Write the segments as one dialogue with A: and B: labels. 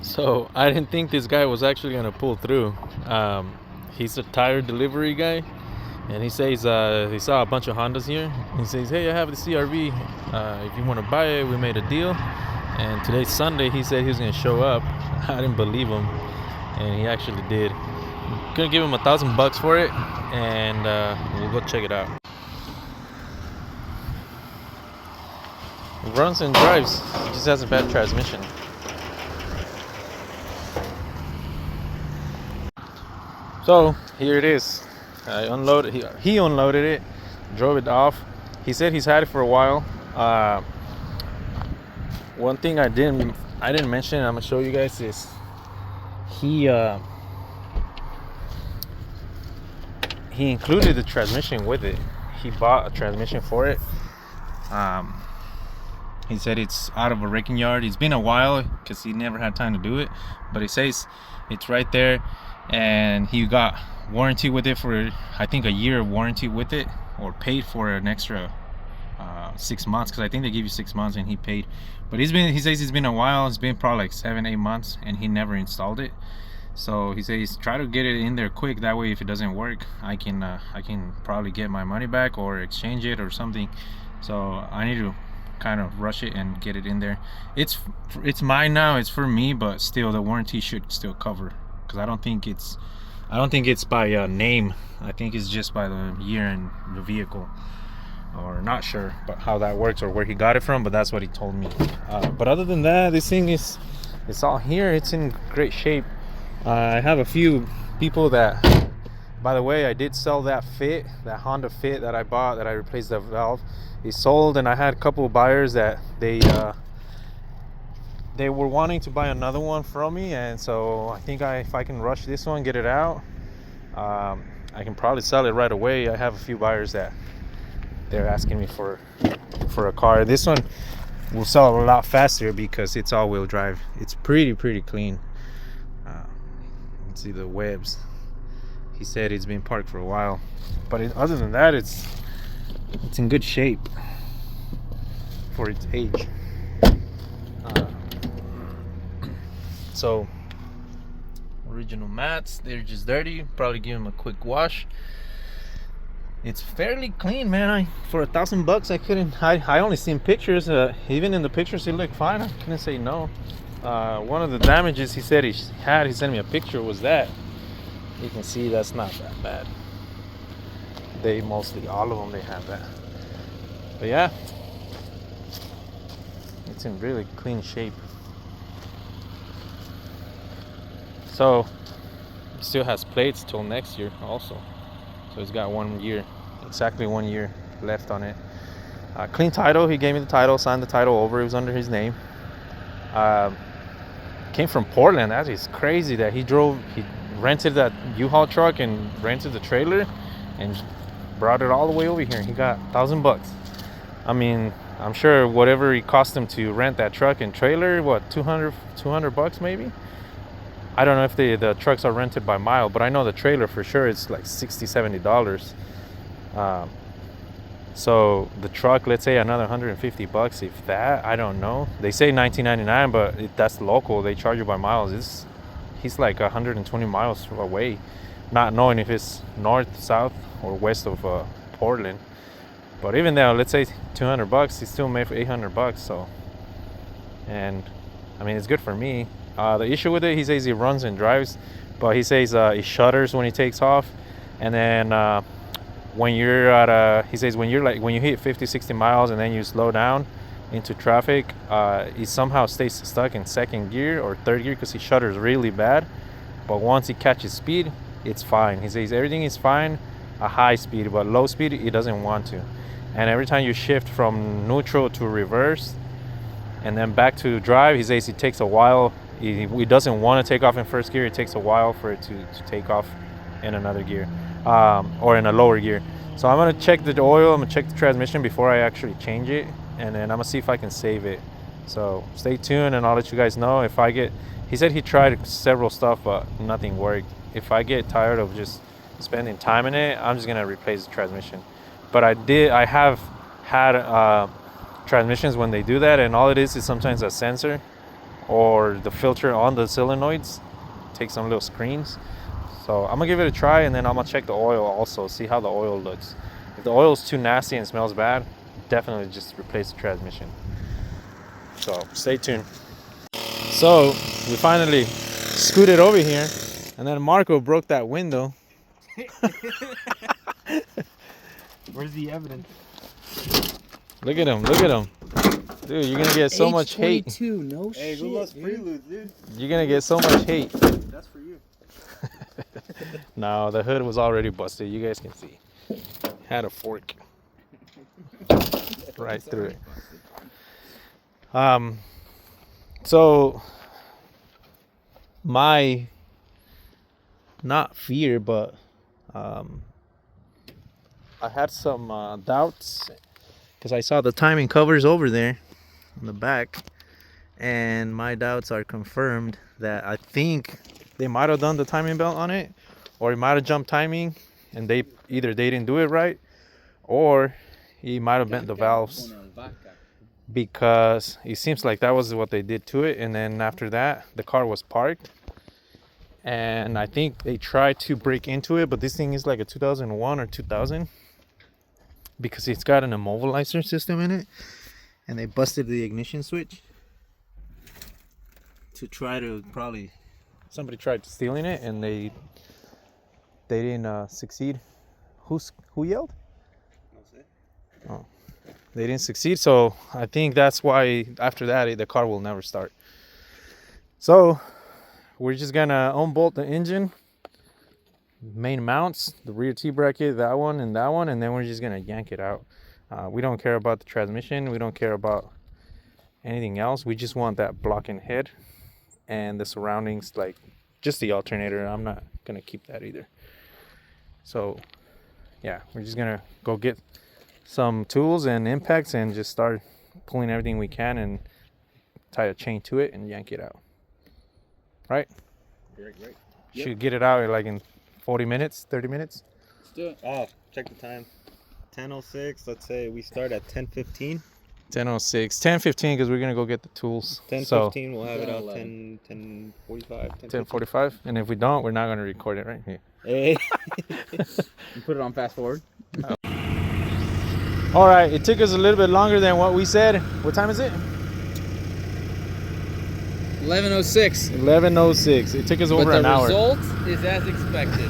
A: So I didn't think this guy was actually gonna pull through. He's a tire delivery guy, and he says he saw a bunch of Hondas here. He says, "Hey, I have the CRV. If you want to buy it, we made a deal." And today's Sunday. He said he was gonna show up. I didn't believe him, and he actually did. I'm gonna give him $1,000 for it, and we'll go check it out. Runs and drives. He just has a bad transmission. So here it is. I unloaded. He unloaded it, drove it off. He said he's had it for a while. One thing I didn't mention, I'm gonna show you guys, is he included the transmission with it. He bought a transmission for it. He said it's out of a wrecking yard. It's been a while because he never had time to do it, but he says it's right there, and he got warranty with it for, I think, a year of warranty with it, or paid for an extra 6 months, because I think they give you 6 months, and he paid. But he says it's been a while. It's been probably like 7-8 months, and he never installed it. So he says try to get it in there quick. That way, if it doesn't work, I can probably get my money back or exchange it or something. So I need to kind of rush it and get it in there. It's mine now. It's for me, but still, the warranty should still cover, because I don't think it's by name. I think it's just by the year and the vehicle, or not sure but how that works or where he got it from, but that's what he told me. But other than that, this thing it's all here. It's in great shape. I have a few people that, by the way, I did sell that Honda Fit that I bought, that I replaced the valve. He sold, and I had a couple of buyers that they were wanting to buy another one from me, and so I think if I can rush this one, get it out, I can probably sell it right away. I have a few buyers that they're asking me for a car. This one will sell a lot faster because it's all-wheel drive. It's pretty clean. Let's see the webs. He said it's been parked for a while, but other than that, it's in good shape for its age. So original mats, they're just dirty. Probably give them a quick wash. It's fairly clean, man. For $1,000, I only seen pictures. Even in the pictures, it looked fine. I couldn't say no. One of the damages he said he sent me a picture, was that. You can see that's not that bad. All of them, they have that. But yeah, it's in really clean shape. So it still has plates till next year also. So it's got 1 year, exactly 1 year left on it. Clean title. He gave me the title, signed the title over. It was under his name. Came from Portland. That is crazy that he rented that U-Haul truck and rented the trailer and brought it all the way over here. He got $1,000. I mean, I'm sure whatever it cost him to rent that truck and trailer, what, $200 maybe? I don't know if the trucks are rented by mile, but I know the trailer for sure it's like $60-$70. So the truck, let's say another $150, if that. I don't know. They say $19.99, but that's local. They charge you by miles. He's like 120 miles away, not knowing if it's north, south, or west of Portland. But even though, let's say $200, he's still made for $800. So, and I mean, it's good for me. The issue with it, he says he runs and drives, but he says he shudders when he takes off, and then when you're he says when you hit 50-60 miles and then you slow down into traffic, he somehow stays stuck in second gear or third gear because he shudders really bad. But once he catches speed, it's fine. He says everything is fine at high speed, but low speed he doesn't want to. And every time you shift from neutral to reverse and then back to drive, he says it takes a while. He doesn't want to take off in first gear. It takes a while for it to take off in another gear, or in a lower gear. So I'm gonna check the oil. I'm gonna check the transmission before I actually change it, and then I'm gonna see if I can save it. So stay tuned, and I'll let you guys know if I get. He said he tried several stuff, but nothing worked. If I get tired of just spending time in it, I'm just gonna replace the transmission. But I have had transmissions when they do that, and all it is sometimes a sensor. or the filter on the solenoids. Take some little screens. So I'm gonna give it a try, and then I'm gonna check the oil also, see how the oil looks. If the oil is too nasty and smells bad, definitely just replace the transmission. So stay tuned. So we finally scooted over here, and then Marco broke that window.
B: Where's the evidence?
A: Look at him, look at him. Dude, you're gonna get so much hate.
B: H22, no shit. Hey, who loves preludes, dude?
A: You're gonna get so much hate.
B: That's for you.
A: No, the hood was already busted. You guys can see. Had a fork right through it. So my not fear, but I had some doubts because I saw the timing covers over there on the back, and my doubts are confirmed that I think they might have done the timing belt on it, or it might have jumped timing, and they didn't do it right, or he might have bent the valves, because it seems like that was what they did to it. And then after that, the car was parked, and I think they tried to break into it, but this thing is like a 2001 or 2000, because it's got an immobilizer system in it, and they busted the ignition switch to try to somebody tried stealing it, and they didn't succeed. Who yelled? Oh, they didn't succeed. So I think that's why after that the car will never start. So we're just gonna unbolt the engine, main mounts, the rear T-bracket, that one, and then we're just gonna yank it out. We don't care about the transmission, we don't care about anything else. We just want that blocking head and the surroundings, like just the alternator. I'm not gonna keep that either. So yeah, we're just gonna go get some tools and impacts and just start pulling everything we can and tie a chain to it and yank it out. Right?
B: Great.
A: Yep. Should get it out like in 40 minutes, 30 minutes.
B: Let's do it. Oh, check the time. 10:06. Let's say we start at 10:15.
A: 10:06, 10:15, because we're gonna go get the tools.
B: 10:15. We'll have it out 10:45.
A: 10:45. And if we don't, we're not gonna record it, right? Here.
B: Hey. You put it on fast forward.
A: All right, it took us a little bit longer than what we said. What time is it?
B: 11:06.
A: 11:06. It took us over an hour.
B: But the result is as expected.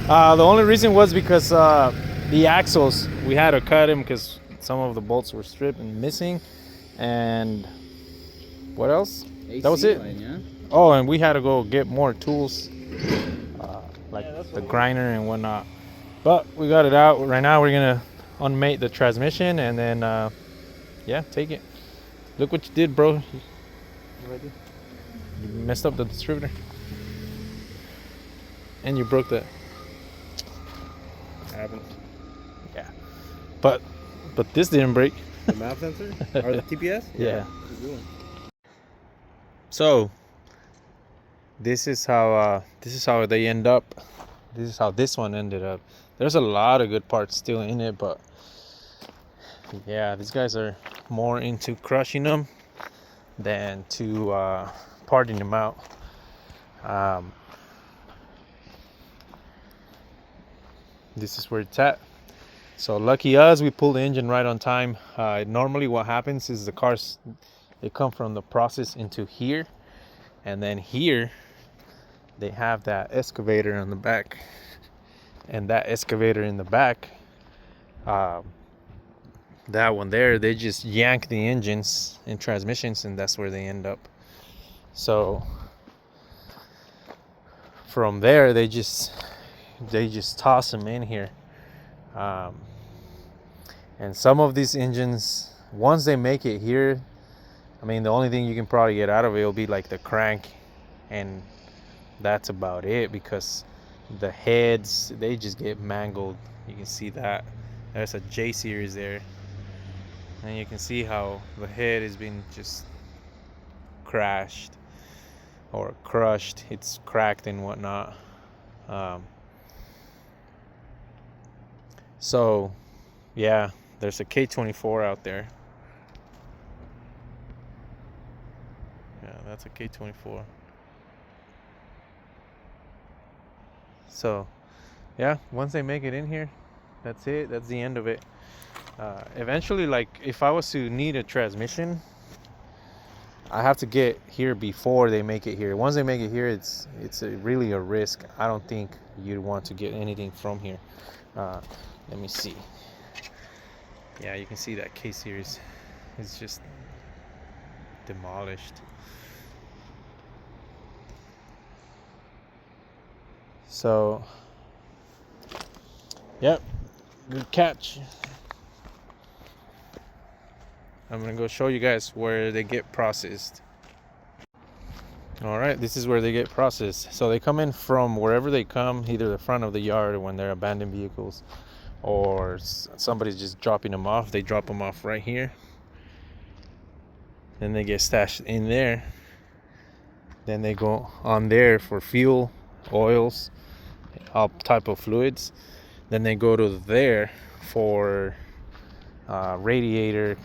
A: The only reason was because the axles, we had to cut them because some of the bolts were stripped and missing. And what else? That was it.
B: Line, yeah?
A: Oh, and we had to go get more tools, like the grinder and whatnot. But we got it out. Right now we're gonna unmate the transmission, and then yeah, take it. Look what you did, bro. You messed up the distributor, and you broke the.
B: Happens.
A: Yeah, but this didn't break.
B: The map sensor or the TPS?
A: Yeah. So this is how they end up. This is how this one ended up. There's a lot of good parts still in it, but yeah, these guys are more into crushing them than to parting them out. This is where it's at. So lucky us, we pulled the engine right on time. Normally what happens is the cars, they come from the process into here, and then here they have that excavator on the back, and that excavator in the back, that one there, they just yank the engines and transmissions, and that's where they end up. So from there they just toss them in here. And some of these engines, once they make it here, I mean, the only thing you can probably get out of it will be like the crank, and that's about it, because the heads, they just get mangled. You can see that there's a J series there, and you can see how the head has been just crashed or crushed. It's cracked and whatnot. So yeah, there's a K24 out there, That's a K24. So yeah, once they make it in here, that's it. That's the end of it. Eventually, like if I was to need a transmission, I have to get here before they make it here. Once they make it here, it's really a risk. I don't think you'd want to get anything from here. Let me see. Yeah, you can see that K series is just demolished. So yep, good catch. I'm gonna go show you guys where they get processed. All right, this is where they get processed. So they come in from wherever they come, either the front of the yard when they're abandoned vehicles, or somebody's just dropping them off. They drop them off right here. Then they get stashed in there. Then they go on there for fuel, oils, all type of fluids. Then they go to there for radiator,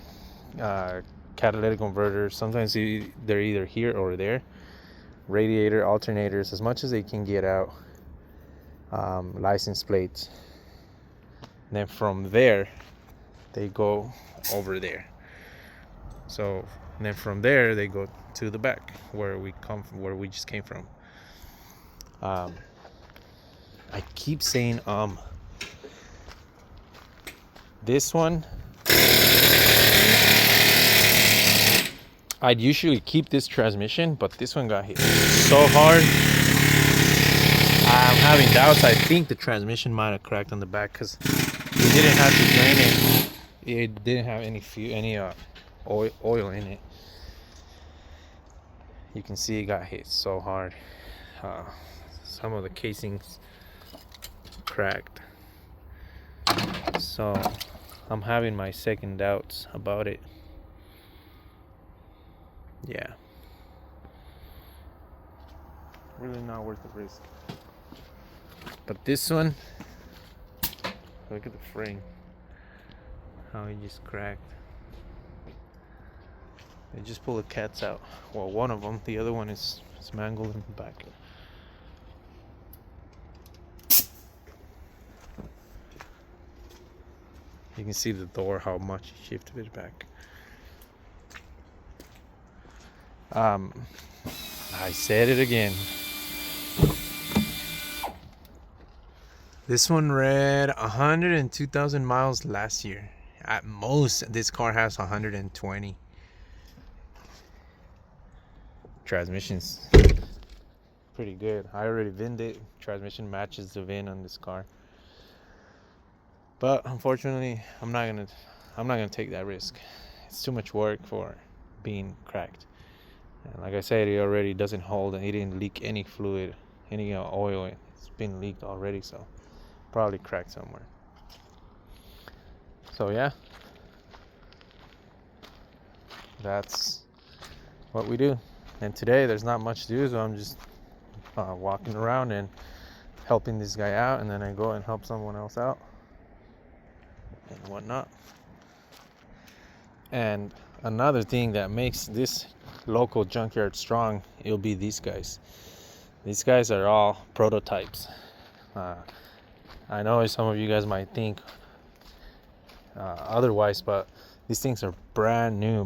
A: catalytic converters. Sometimes they're either here or there. Radiator, alternators, as much as they can get out. License plates. And then from there, they go over there. So and then from there they go to the back where we come from, where we just came from. I keep saying this one, I'd usually keep this transmission, but this one got hit so hard. I'm having doubts. I think the transmission might have cracked on the back because we didn't have to drain it. It didn't have any oil in it. You can see it got hit so hard. Some of the casings cracked. So I'm having my second doubts about it. Yeah. Really not worth the risk. But this one, look at the frame. How it just cracked. They just pull the cats out. Well, one of them. The other one is mangled in the back. You can see the door, how much it shifted it back. I said it again. This one read 102,000 miles last year. At most, this car has 120. Transmission's pretty good. I already VIN'd it. Transmission matches the VIN on this car. But unfortunately, I'm not gonna take that risk. It's too much work for being cracked. And like I said, it already doesn't hold, and it didn't leak any fluid, any oil. It's been leaked already, so probably cracked somewhere. So yeah, that's what we do. And today there's not much to do, so I'm just walking around and helping this guy out, and then I go and help someone else out and whatnot. And another thing that makes this local junkyard strong, it'll be these guys. These guys are all prototypes. I know some of you guys might think otherwise, but these things are brand new.